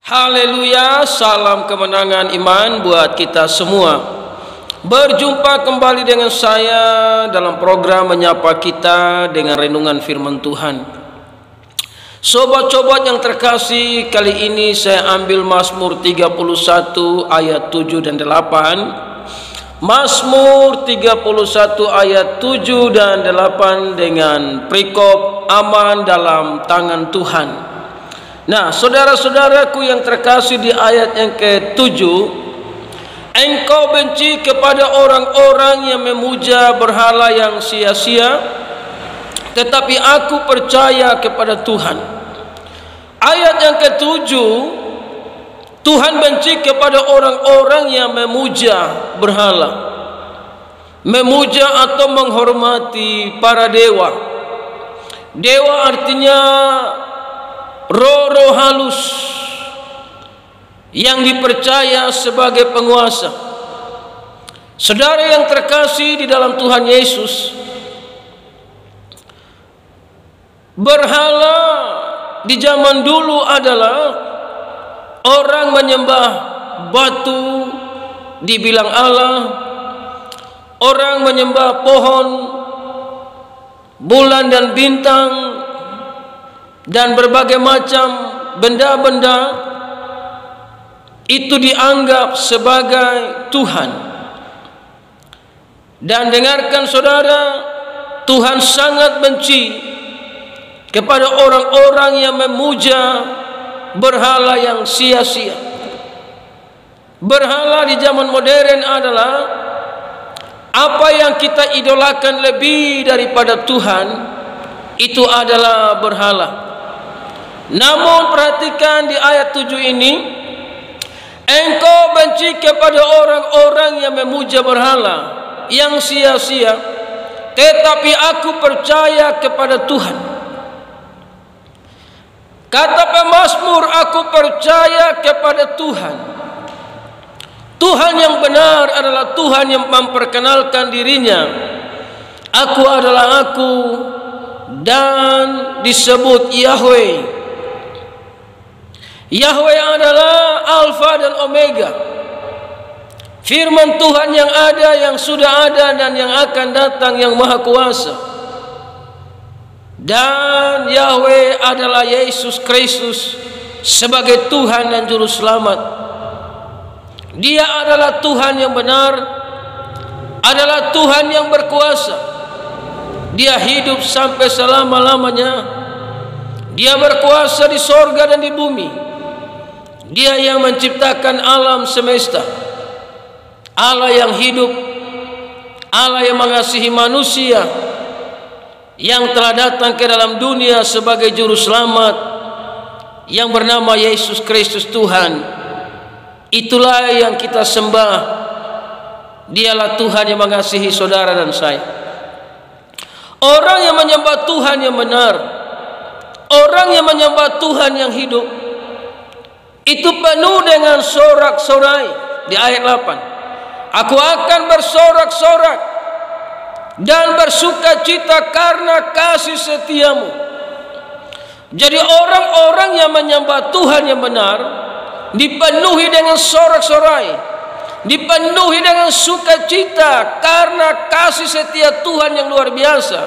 Haleluya, salam kemenangan iman buat kita semua. Berjumpa kembali dengan saya dalam program Menyapa Kita dengan renungan firman Tuhan. Sobat-sobat yang terkasih, kali ini saya ambil Mazmur 31 ayat 7 dan 8. Mazmur 31 ayat 7 dan 8 dengan perikop aman dalam tangan Tuhan. Nah, saudara-saudaraku yang terkasih, di ayat yang ke-7, engkau benci kepada orang-orang yang memuja berhala yang sia-sia, tetapi aku percaya kepada Tuhan. Ayat yang ke-7, Tuhan benci kepada orang-orang yang memuja berhala, memuja atau menghormati para dewa. Dewa artinya roh-roh halus yang dipercaya sebagai penguasa. Saudara yang terkasih di dalam Tuhan Yesus, berhala di zaman dulu adalah orang menyembah batu dibilang Allah, orang menyembah pohon, bulan dan bintang, dan berbagai macam benda-benda itu dianggap sebagai Tuhan. Dan dengarkan saudara, Tuhan sangat benci kepada orang-orang yang memuja berhala yang sia-sia. Berhala di zaman modern adalah apa yang kita idolakan lebih daripada Tuhan, itu adalah berhala. Namun perhatikan di ayat 7 ini, engkau benci kepada orang-orang yang memuja berhala yang sia-sia, tetapi aku percaya kepada Tuhan. Kata pemazmur, aku percaya kepada Tuhan. Tuhan yang benar adalah Tuhan yang memperkenalkan dirinya. Aku adalah aku, dan disebut Yahweh. Yahweh adalah Alfa dan Omega, firman Tuhan yang ada, yang sudah ada, dan yang akan datang, yang maha kuasa. Dan Yahweh adalah Yesus Kristus sebagai Tuhan dan Juru Selamat. Dia adalah Tuhan yang benar, adalah Tuhan yang berkuasa. Dia hidup sampai selama-lamanya. Dia berkuasa di sorga dan di bumi. Dia yang menciptakan alam semesta, Allah yang hidup, Allah yang mengasihi manusia, yang telah datang ke dalam dunia sebagai juru selamat, yang bernama Yesus Kristus Tuhan. Itulah yang kita sembah. Dialah Tuhan yang mengasihi saudara dan saya. Orang yang menyembah Tuhan yang benar, orang yang menyembah Tuhan yang hidup, itu penuh dengan sorak-sorai. Di ayat 8, aku akan bersorak-sorak dan bersuka cita karena kasih setiamu. Jadi orang-orang yang menyembah Tuhan yang benar dipenuhi dengan sorak-sorai, dipenuhi dengan sukacita karena kasih setia Tuhan yang luar biasa,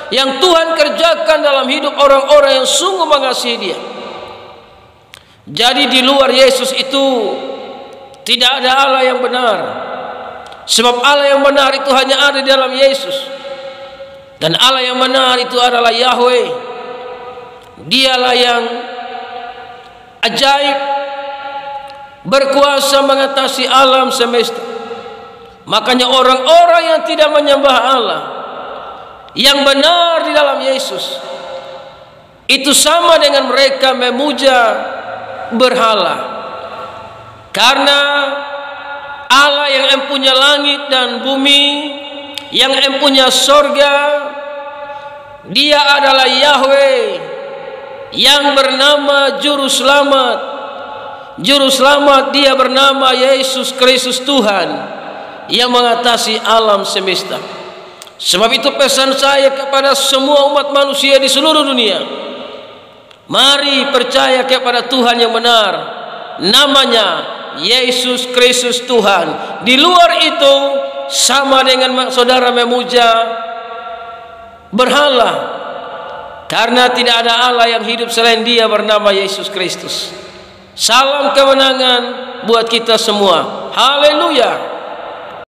yang Tuhan kerjakan dalam hidup orang-orang yang sungguh mengasihi Dia. Jadi di luar Yesus itu tidak ada Allah yang benar, sebab Allah yang benar itu hanya ada di dalam Yesus. Dan Allah yang benar itu adalah Yahweh. Dialah yang ajaib, berkuasa mengatasi alam semesta. Makanya orang-orang yang tidak menyembah Allah yang benar di dalam Yesus, itu sama dengan mereka memuja berhala. Karena Allah yang empunya langit dan bumi, yang empunya sorga, Dia adalah Yahweh yang bernama Juru Selamat. Juru Selamat Dia bernama Yesus Kristus Tuhan yang mengatasi alam semesta. Sebab itu pesan saya kepada semua umat manusia di seluruh dunia, mari percaya kepada Tuhan yang benar, namanya Yesus Kristus Tuhan. Di luar itu sama dengan saudara memuja berhala, karena tidak ada Allah yang hidup selain Dia bernama Yesus Kristus. Salam kemenangan buat kita semua. Haleluya.